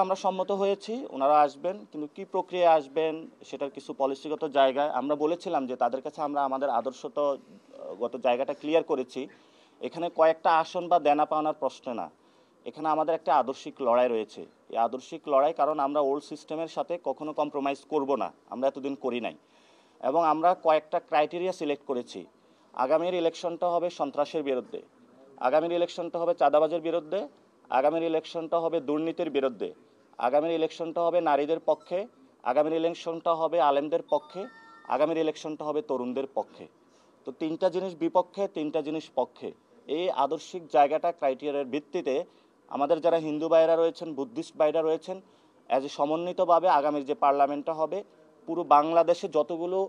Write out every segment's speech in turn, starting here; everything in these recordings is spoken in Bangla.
আমরা সম্মত হয়েছি, ওনারা আসবেন, কিন্তু কি প্রক্রিয়া আসবেন সেটার কিছু পলিসিগত জায়গায় আমরা বলেছিলাম যে তাদের কাছে আমরা আমাদের আদর্শগত জায়গাটা ক্লিয়ার করেছি। এখানে কয়েকটা আসন বা দেনা পাওনার প্রশ্ন না, এখানে আমাদের একটা আদর্শিক লড়াই রয়েছে। এই আদর্শিক লড়াই, কারণ আমরা ওল্ড সিস্টেমের সাথে কখনো কম্প্রোমাইজ করব না, আমরা এতদিন করি নাই। এবং আমরা কয়েকটা ক্রাইটেরিয়া সিলেক্ট করেছি। আগামীর ইলেকশনটা হবে সন্ত্রাসের বিরুদ্ধে, আগামীর ইলেকশনটা হবে চাঁদাবাজের বিরুদ্ধে, আগামীর ইলেকশনটা হবে দুর্নীতির বিরুদ্ধে, আগামীর ইলেকশনটা হবে নারীদের পক্ষে, আগামীর ইলেকশনটা হবে আলেমদের পক্ষে, আগামীর ইলেকশনটা হবে তরুণদের পক্ষে। তো তিনটা জিনিস বিপক্ষে, তিনটা জিনিস পক্ষে। এই আদর্শিক জায়গাটা ক্রাইটেরিয়ার ভিত্তিতে আমাদের যারা হিন্দু ভাইরা রয়েছেন, বুদ্ধিস্ট ভাইরা রয়েছেন, অ্যাজ এ সমন্বিতভাবে আগামীর যে পার্লামেন্টটা হবে, পুরো বাংলাদেশে যতগুলো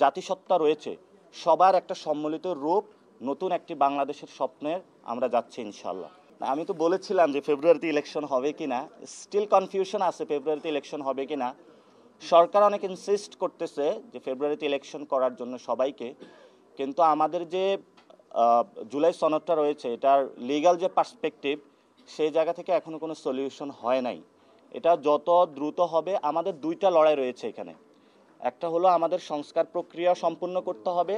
জাতিসত্তা রয়েছে সবার একটা সম্মিলিত রূপ, নতুন একটি বাংলাদেশের স্বপ্নের আমরা যাচ্ছি ইনশাল্লাহ। আমি তো বলেছিলাম যে ফেব্রুয়ারিতে ইলেকশন হবে কি না, স্টিল কনফিউশন আছে ফেব্রুয়ারিতে ইলেকশন হবে কি না। সরকার অনেক ইনসিস্ট করতেছে যে ফেব্রুয়ারিতে ইলেকশন করার জন্য সবাইকে, কিন্তু আমাদের যে জুলাই সনদটা রয়েছে এটার লিগ্যাল যে পার্সপেক্টিভ, সেই জায়গা থেকে এখনো কোনো সলিউশন হয় নাই। এটা যত দ্রুত হবে, আমাদের দুইটা লড়াই রয়েছে এখানে। একটা হলো আমাদের সংস্কার প্রক্রিয়া সম্পূর্ণ করতে হবে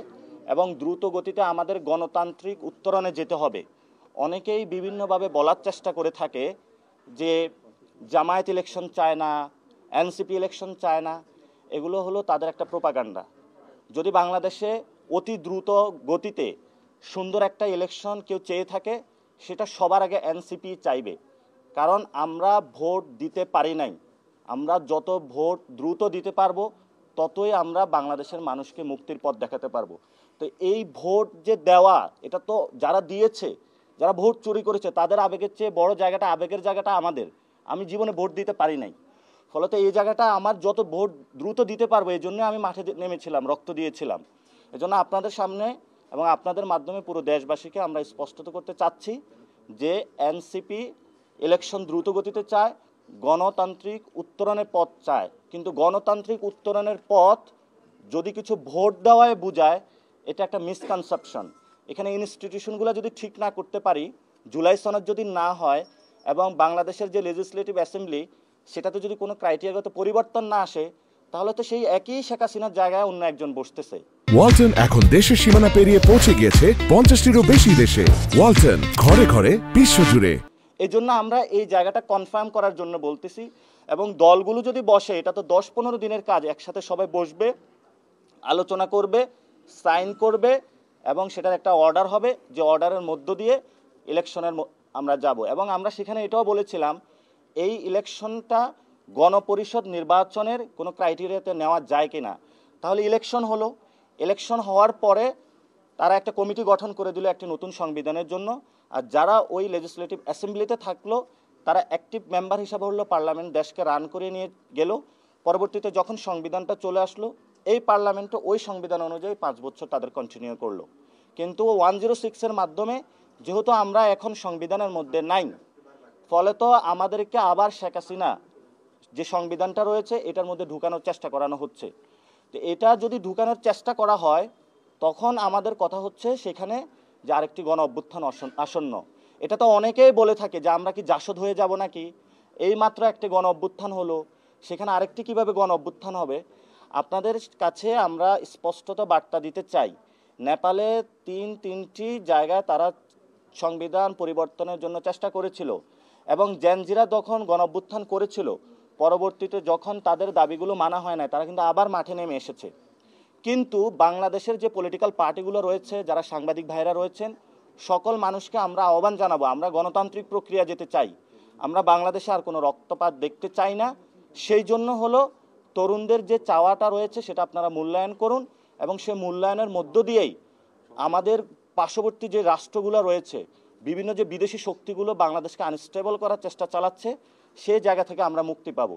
এবং দ্রুত গতিতে আমাদের গণতান্ত্রিক উত্তরণে যেতে হবে। অনেকেই বিভিন্নভাবে বলার চেষ্টা করে থাকে যে জামায়াত ইলেকশন চায় না, এনসিপি ইলেকশন চায় না। এগুলো হলো তাদের একটা প্রোপাগান্ডা। যদি বাংলাদেশে অতি দ্রুত গতিতে সুন্দর একটা ইলেকশন কেউ চেয়ে থাকে, সেটা সবার আগে এনসিপি চাইবে। কারণ আমরা ভোট দিতে পারি নাই, আমরা যত ভোট দ্রুত দিতে পারবো ততই আমরা বাংলাদেশের মানুষকে মুক্তির পথ দেখাতে পারবো। তো এই ভোট যে দেওয়া, এটা তো যারা দিয়েছে, যারা ভোট চুরি করেছে তাদের আবেগের চেয়ে বড় জায়গাটা, আবেগের জায়গাটা আমাদের। আমি জীবনে ভোট দিতে পারি নাই, ফলত এই জায়গাটা আমার যত ভোট দ্রুত দিতে পারবো এই জন্য আমি মাঠে নেমেছিলাম, রক্ত দিয়েছিলাম। এজন্য আপনাদের সামনে এবং আপনাদের মাধ্যমে পুরো দেশবাসীকে আমরা স্পষ্টত করতে চাচ্ছি যে এনসিপি ইলেকশন দ্রুত গতিতে চায়, গণতান্ত্রিক উত্তরণের পথ চায়। কিন্তু গণতান্ত্রিক উত্তরণের পথ যদি কিছু ভোট দেওয়ায় বোঝায়, এটা একটা মিসকনসেপশন। এখানে ইনস্টিটিউশনগুলো যদি ঠিক না করতে পারি, জুলাই সনদ যদি না হয় এবং বাংলাদেশের যে লেজিসলেটিভ অ্যাসেম্বলি সেটাতে যদি কোনো ক্রাইটেরিয়াগত পরিবর্তন না আসে, তাহলে তো সেই একই শেখ হাসিনার জায়গায় অন্য একজন বসতেছে। ওয়ালটন এখন দেশের সীমানা পেরিয়ে পৌঁছে গিয়েছে 50টিরও বেশি দেশে। ওয়ালটন, ঘরে ঘরে বিশ্বজুড়ে। এই জন্য আমরা এই জায়গাটা কনফার্ম করার জন্য বলতেছি। এবং দলগুলো যদি বসে, এটা তো 10-15 দিনের কাজ, একসাথে সবাই বসবে, আলোচনা করবে, সাইন করবে এবং সেটার একটা অর্ডার হবে, যে অর্ডারের মধ্য দিয়ে ইলেকশনের আমরা যাব। এবং আমরা সেখানে এটাও বলেছিলাম, এই ইলেকশনটা গণপরিষদ নির্বাচনের কোনো ক্রাইটেরিয়াতে নেওয়া যায় কি না। তাহলে ইলেকশন হলো, ইলেকশন হওয়ার পরে তারা একটা কমিটি গঠন করে দিল একটি নতুন সংবিধানের জন্য, আর যারা ওই লেজিসলেটিভ অ্যাসেম্বলিতে থাকলো তারা অ্যাক্টিভ মেম্বার হিসাবে হলো, পার্লামেন্ট দেশকে রান করে নিয়ে গেল। পরবর্তীতে যখন সংবিধানটা চলে আসলো, এই পার্লামেন্টও ওই সংবিধান অনুযায়ী 5 বছর তাদের কন্টিনিউ করলো। কিন্তু 106-এর মাধ্যমে যেহেতু আমরা এখন সংবিধানের মধ্যে নাই, ফলে তো আমাদেরকে আবার শেখ হাসিনা যে সংবিধানটা রয়েছে এটার মধ্যে ঢুকানোর চেষ্টা করানো হচ্ছে। তো এটা যদি ঢুকানোর চেষ্টা করা হয়, তখন আমাদের কথা হচ্ছে সেখানে যে আরেকটি গণ অভ্যুত্থান আসন্ন। এটা তো অনেকেই বলে থাকে যে আমরা কি জাসদ হয়ে যাব নাকি, এই মাত্র একটি গণ অভ্যুত্থান হলো, সেখানে আরেকটি কিভাবে গণ অভ্যুত্থান হবে। আপনাদের কাছে আমরা স্পষ্টত বার্তা দিতে চাই, নেপালে তিনটি জায়গায় তারা সংবিধান পরিবর্তনের জন্য চেষ্টা করেছিল এবং জেনজিরা যখন গণ অভ্যুত্থান করেছিল, পরবর্তীতে যখন তাদের দাবিগুলো মানা হয় না, তারা কিন্তু আবার মাঠে নেমে এসেছে। কিন্তু বাংলাদেশের যে পলিটিক্যাল পার্টিগুলো রয়েছে, যারা সাংবাদিক ভাইরা রয়েছেন, সকল মানুষকে আমরা আহ্বান জানাবো, আমরা গণতান্ত্রিক প্রক্রিয়া যেতে চাই, আমরা বাংলাদেশে আর কোনো রক্তপাত দেখতে চাই না। সেই জন্য হলো তরুণদের যে চাওয়াটা রয়েছে সেটা আপনারা মূল্যায়ন করুন এবং সে মূল্যায়নের মধ্য দিয়েই আমাদের পার্শ্ববর্তী যে রাষ্ট্রগুলো রয়েছে, বিভিন্ন যে বিদেশি শক্তিগুলো বাংলাদেশকে আনস্টেবল করার চেষ্টা চালাচ্ছে, সেই জায়গা থেকে আমরা মুক্তি পাবো।